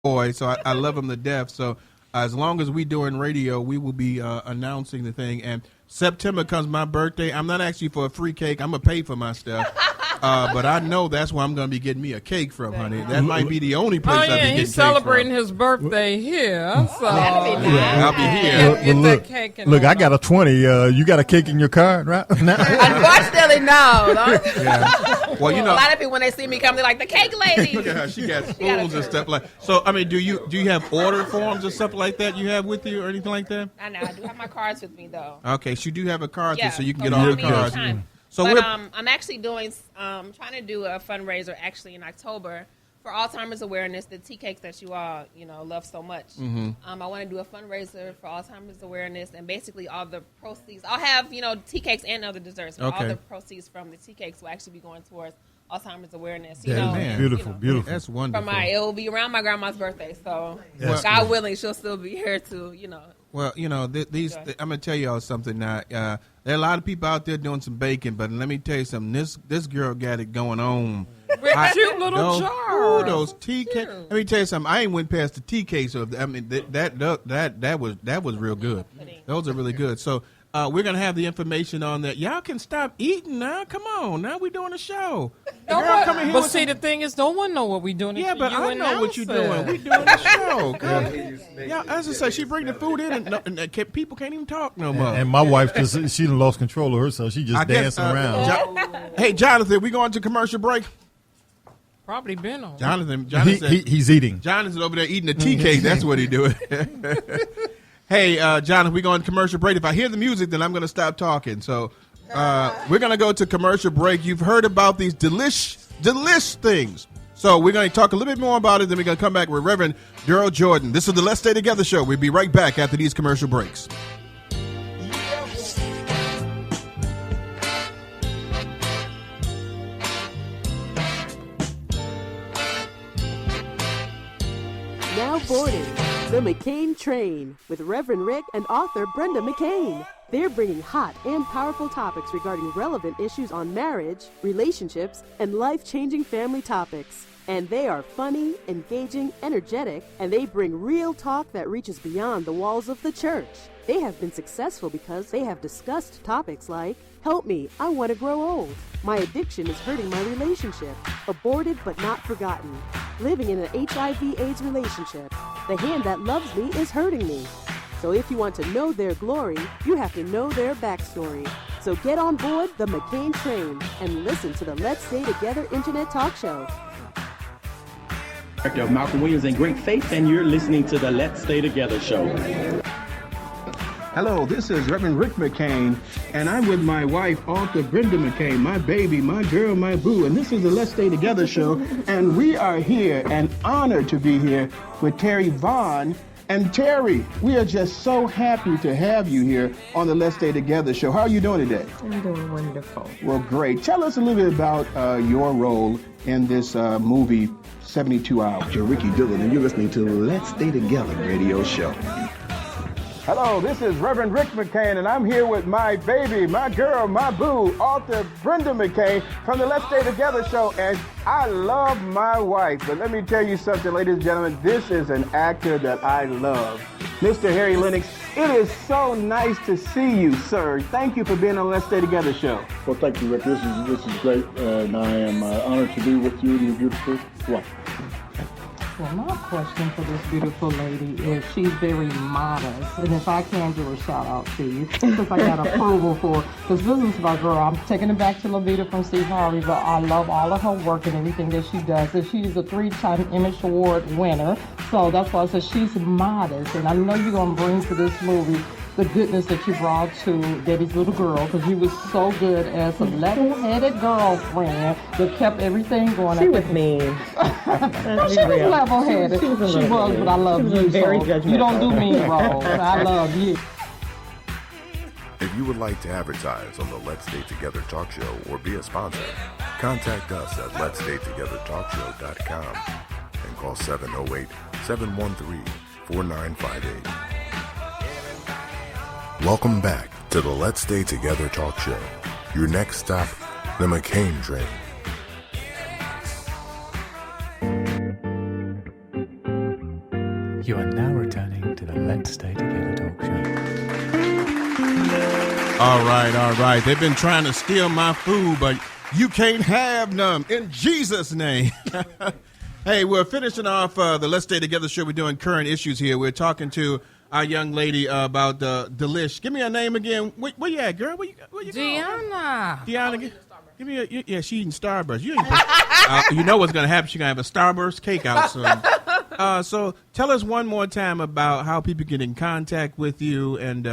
boy, so I love him to death. So as long as we doing radio, we will be announcing the thing. And September comes my birthday. I'm not asking for a free cake. I'm going to pay for my stuff. But I know that's where I'm going to be getting me a cake from, honey. That might be the only place I'll be getting cake from. He's celebrating his birthday here. So that'd be nice. I'll be here. Well, that cake and look, I got a 20. You got a cake in your card, right? Unfortunately, no. Yeah. Well, you know, a lot of people when they see me come, they're like, the cake lady. Look at her. She got spoons and stuff like. So, I mean, do you have order forms or stuff like that you have with you or anything like that? I know. I do have my cards with me, though. Okay, so you do have a card, Yeah, so you can get all the cards. So but, I'm actually doing, trying to do a fundraiser actually in October for Alzheimer's awareness, the tea cakes that you all, love so much. Mm-hmm. I want to do a fundraiser for Alzheimer's awareness, and basically all the proceeds, I'll have, tea cakes and other desserts, but all the proceeds from the tea cakes will actually be going towards Alzheimer's awareness. Beautiful. That's wonderful. It will be around my grandma's birthday, so God willing, she'll still be here to, Well, I'm going to tell you all something now. There are a lot of people out there doing some baking, but let me tell you something. This girl got it going on. With cute little jars. Those tea cakes. Let me tell you something. I ain't went past the tea cakes. So I mean, that was real good. Those are really good. So we're going to have the information on that. Y'all can stop eating now. Come on. Now we're doing a show. But see, the thing is, no one know what we're doing. Yeah, but I know what you're doing. We're doing a show. Yeah, as I say, she bring the food in, and people can't even talk no more. And my wife, she done lost control of herself. She just dancing around. Hey, Jonathan, we going to commercial break? Probably been on. Jonathan he's eating. Jonathan's over there eating a tea cake. That's what he doing. Hey, Jonathan, we're going to commercial break. If I hear the music, then I'm going to stop talking. So we're going to go to commercial break. You've heard about these delish things. So we're going to talk a little bit more about it. Then we're going to come back with Reverend Dearal Jordan. This is the Let's Stay Together show. We'll be right back after these commercial breaks. Now boarding the McCain Train with Reverend Rick and author Brenda McCain. They're bringing hot and powerful topics regarding relevant issues on marriage, relationships, and life-changing family topics. And they are funny, engaging, energetic, and they bring real talk that reaches beyond the walls of the church. They have been successful because they have discussed topics like, help me, I want to grow old. My addiction is hurting my relationship. Aborted but not forgotten. Living in an HIV/AIDS relationship. The hand that loves me is hurting me. So if you want to know their glory, you have to know their backstory. So get on board the McCain Train and listen to the Let's Stay Together Internet Talk Show. Director of Malcolm Williams and Great Faith, and you're listening to the Let's Stay Together show. Hello, this is Reverend Rick McCain, and I'm with my wife, author Brenda McCain, my baby, my girl, my boo, and this is the Let's Stay Together show, and we are here and honored to be here with Terry Vaughn. And Terry, we are just so happy to have you here on the Let's Stay Together show. How are you doing today? I'm doing wonderful. Well, great. Tell us a little bit about your role in this movie, 72 Hours. You're Ricky Dillon, and you're listening to the Let's Stay Together radio show. Hello, this is Reverend Rick McCain, and I'm here with my baby, my girl, my boo, author Brenda McCain from the Let's Stay Together show, and I love my wife. But let me tell you something, ladies and gentlemen, this is an actor that I love. Mr. Harry Lennox, it is so nice to see you, sir. Thank you for being on the Let's Stay Together show. Well, thank you, Rick. This is great, and I am honored to be with you and your beautiful wife. Well, my question for this beautiful lady is she's very modest, and if I can give a shout out to you, because I got approval for this business my girl. I'm taking it back to Levita from Steve Harvey, but I love all of her work and everything that she does. And she's a 3-time Emmy Award winner, so that's why I said she's modest, and I know you're going to bring to this movie the goodness that you brought to Debbie's little girl, because you was so good as a level-headed girlfriend that kept everything going. She was mean. She was level-headed. She was, but I love you. Very so judgmental. You don't do mean roles. I love you. If you would like to advertise on the Let's Stay Together Talk Show or be a sponsor, contact us at letsstaytogethertalkshow.com and call 708-713-4958. Welcome back to the Let's Stay Together Talk Show. Your next stop, the McCain Train. You are now returning to the Let's Stay Together talk show. All right. They've been trying to steal my food, but you can't have none in Jesus' name. Hey, we're finishing off the Let's Stay Together show. We're doing current issues here. We're talking to our young lady about the Delish. Give me her name again. Where you at, girl? Where you Deanna. Deanna, give me yeah, she eating Starburst. You know what's going to happen. She's going to have a Starburst cake out soon. So tell us one more time about how people get in contact with you. And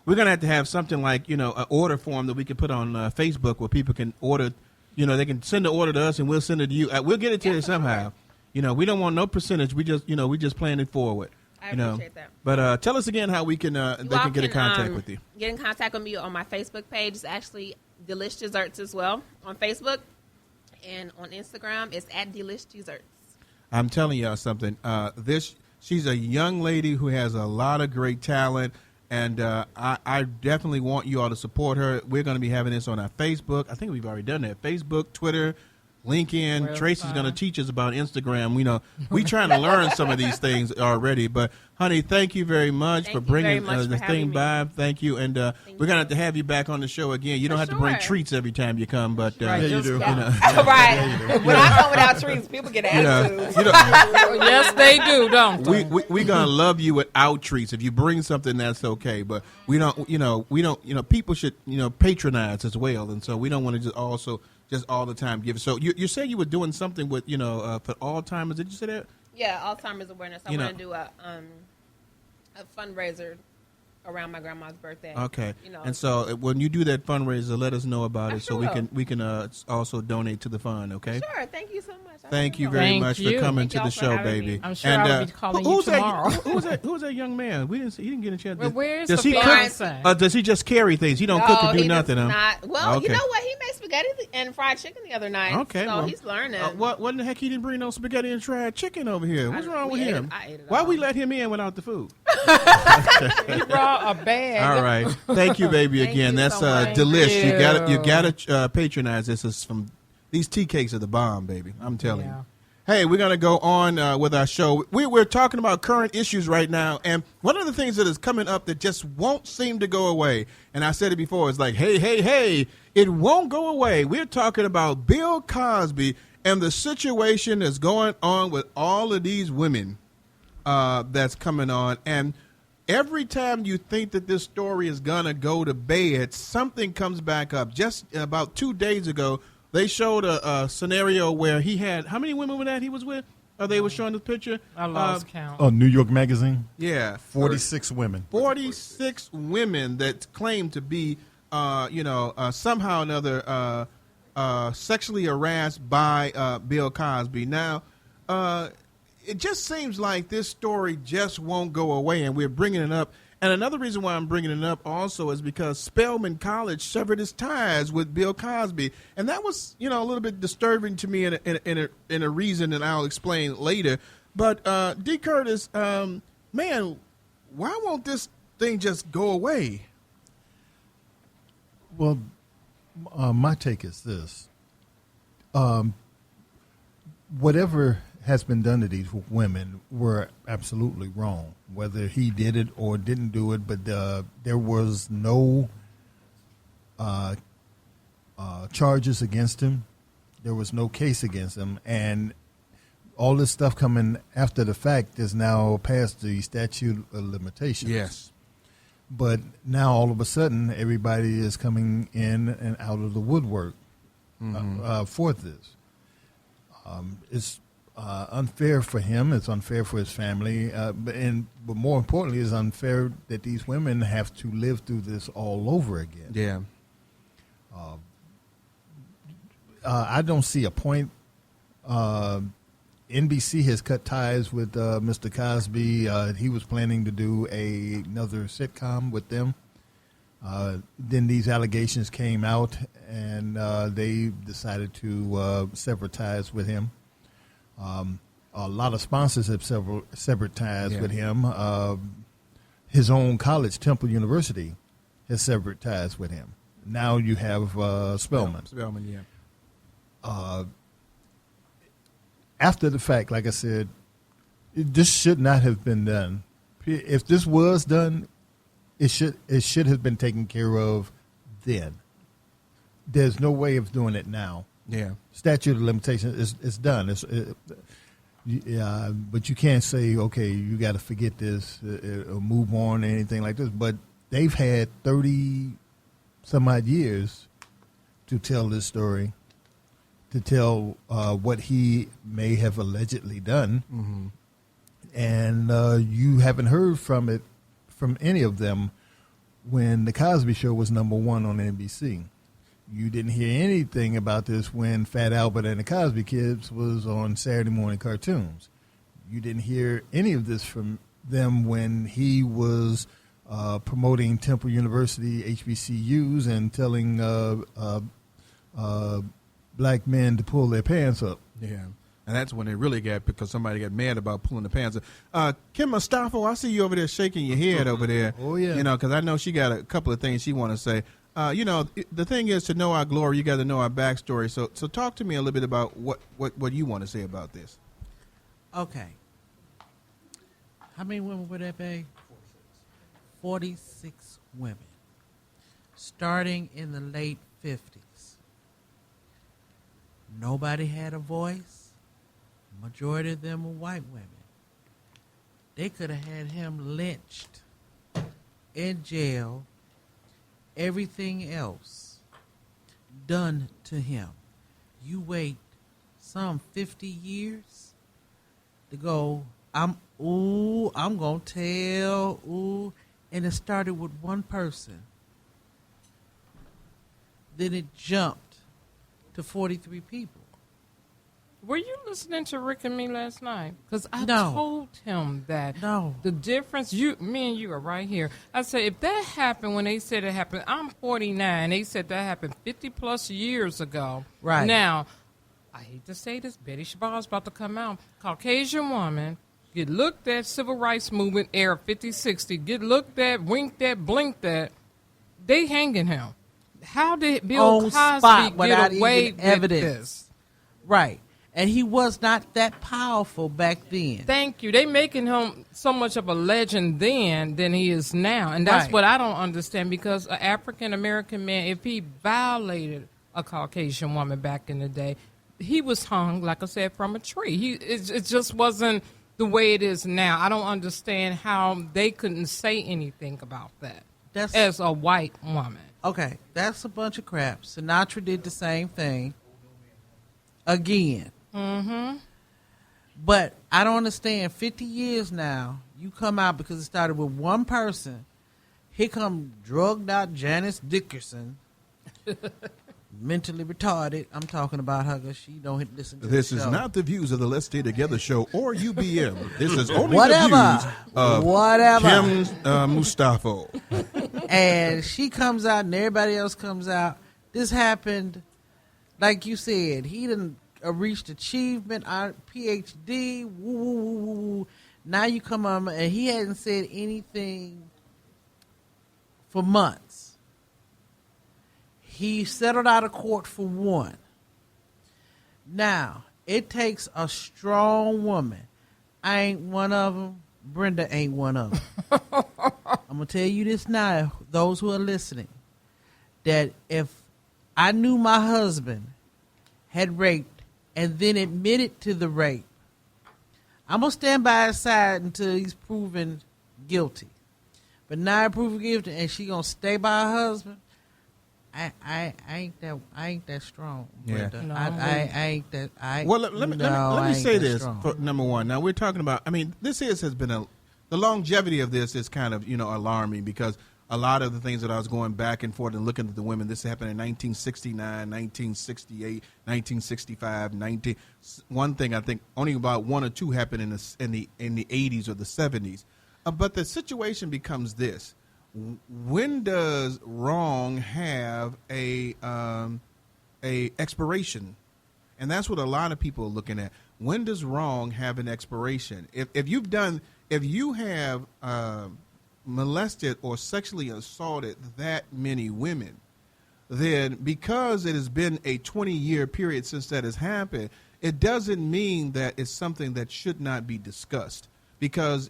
we're going to have something like, an order form that we can put on Facebook where people can order. They can send the order to us and we'll send it to you. We'll get it to you somehow. We don't want no percentage. We just playing it forward. I appreciate that. But tell us again how we can they can get in contact with you. Get in contact with me on my Facebook page. It's actually Delish Desserts as well on Facebook, and on Instagram it's at Delish Desserts. I'm telling y'all something. She's a young lady who has a lot of great talent, and I definitely want you all to support her. We're going to be having this on our Facebook. I think we've already done that. Facebook, Twitter, LinkedIn. Tracy's going to teach us about Instagram. We're trying to learn some of these things already. But, honey, thank you very much for bringing the thing by. Thank you. And we're going to have you back on the show again. You don't have to bring treats every time you come, but yeah, you do. Right. When I come without treats, people get attitudes. Yes, they do, don't they? We're going to love you without treats. If you bring something, that's okay. But we don't, people should, patronize as well. And so we don't want to just all the time give. So you said you were doing something with, for Alzheimer's. Did you say that? Yeah, Alzheimer's awareness. I want to do a fundraiser around my grandma's birthday. Okay. And so when you do that fundraiser, let us know about it so we can also donate to the fund, okay? Sure. Thank you so much. Thank you very much for coming to the show, baby. I'm sure I'll be calling you tomorrow. Who's that young man? He didn't get a chance. Well, where's does he cook? Does he just carry things? He don't cook or do nothing, huh? Not. Well, you know what? He made spaghetti and fried chicken the other night. Okay. So he's learning. What in the heck he didn't bring no spaghetti and fried chicken over here? What's wrong with him? Why we let him in without the food? He brought a bag. All right. Thank you, baby, again. That's Delish. You gotta patronize this. Is from these tea cakes are the bomb, baby. I'm telling you. Hey, we're going to go on with our show. We're talking about current issues right now, and one of the things that is coming up that just won't seem to go away, and I said it before, it's like, hey, it won't go away. We're talking about Bill Cosby and the situation that's going on with all of these women that's coming on, and every time you think that this story is going to go to bed, something comes back up. Just about 2 days ago, they showed a scenario where he had, how many women were that he was with? They were showing the picture. I lost count. Oh, New York Magazine? Yeah. 46 women. 46 women that claim to be, somehow or another sexually harassed by Bill Cosby. Now, it just seems like this story just won't go away, and we're bringing it up. And another reason why I'm bringing it up also is because Spelman College severed its ties with Bill Cosby. And that was, a little bit disturbing to me in a reason that I'll explain later. But, D. Curtis, man, why won't this thing just go away? Well, my take is this. Whatever has been done to these women were absolutely wrong, whether he did it or didn't do it, but there was no charges against him. There was no case against him. And all this stuff coming after the fact is now past the statute of limitations. Yes. But now all of a sudden, everybody is coming in and out of the woodwork for this. It's unfair for him. It's unfair for his family. But more importantly, it's unfair that these women have to live through this all over again. Yeah. I don't see a point. NBC has cut ties with Mr. Cosby. He was planning to do another sitcom with them. Then these allegations came out, and they decided to sever ties with him. A lot of sponsors have severed ties with him. His own college, Temple University, has severed ties with him. Now you have Spelman. Spelman, yeah. After the fact, like I said, This should not have been done. If this was done, it should have been taken care of then. There's no way of doing it now. Yeah. Statute of limitations is done. But you can't say, okay, you got to forget this or move on or anything like this. But they've had 30 some odd years to tell this story, to tell what he may have allegedly done. Mm-hmm. And you haven't heard from any of them when the Cosby Show was number one on NBC. You didn't hear anything about this when Fat Albert and the Cosby Kids was on Saturday morning cartoons. You didn't hear any of this from them when he was promoting Temple University HBCUs and telling black men to pull their pants up. Yeah. And that's when it really got, because somebody got mad about pulling the pants up. Kim Mustafa, I see you over there shaking your head over there. Oh, yeah. You know, because I know she got a couple of things she want to say. You know, the thing is, to know our glory, you got to know our backstory. So talk to me a little bit about what you want to say about this. Okay. How many women were there, babe? 46 women. Starting in the late 50s. Nobody had a voice. Majority of them were white women. They could have had him lynched, in jail, everything else done to him. You wait some 50 years to go, I'm going to tell, and it started with one person. Then it jumped to 43 people. Were you listening to Rick and me last night? Because I No. told him that No. the difference, me and you are right here. I said, if that happened when they said it happened, I'm 49. They said that happened 50 plus years ago. Right. Now, I hate to say this, Betty Shabazz about to come out. Caucasian woman, get looked at, civil rights movement era 50, 60, get looked at, winked at, blinked at. They hanging him. How did Bill On spot Cosby without get away even with evidence. this? Right. And he was not that powerful back then. Thank you. They making him so much of a legend then than he is now. And that's Right. what I don't understand, because an African-American man, if he violated a Caucasian woman back in the day, he was hung, like I said, from a tree. It just wasn't the way it is now. I don't understand how they couldn't say anything about that as a white woman. Okay, that's a bunch of crap. Sinatra did the same thing again. Mm-hmm. But I don't understand. 50 years now, you come out because it started with one person. Here come drugged out Janice Dickerson, mentally retarded. I'm talking about her because she don't listen to This the is show. not the views of the Let's Stay Together show or UBM. This is only Whatever. the views of Whatever. Kim Mustafa. And she comes out and everybody else comes out. This happened, like you said, he didn't reached achievement, PhD, woo, woo, woo, woo, woo. Now you come on, and he hadn't said anything for months. He settled out of court for one. Now, it takes a strong woman. I ain't one of them. Brenda ain't one of them. I'm going to tell you this now, those who are listening, that if I knew my husband had raped and then admitted to the rape, I'm going to stand by his side until he's proven guilty. But now proven guilty and she going to stay by her husband, I ain't that strong. Yeah. Brenda. No. I ain't that. Well, let me I say ain't that this. strong. For number one, now we're talking about, I mean, this has been the longevity of this is kind of, alarming, because a lot of the things that I was going back and forth and looking at the women, this happened in 1969, 1968, 1965, one thing I think only about one or two happened in the 80s or the 70s. But the situation becomes this: when does wrong have a expiration? And that's what a lot of people are looking at. When does wrong have an expiration? If you have molested or sexually assaulted that many women, then because it has been a 20-year period since that has happened, it doesn't mean that it's something that should not be discussed. Because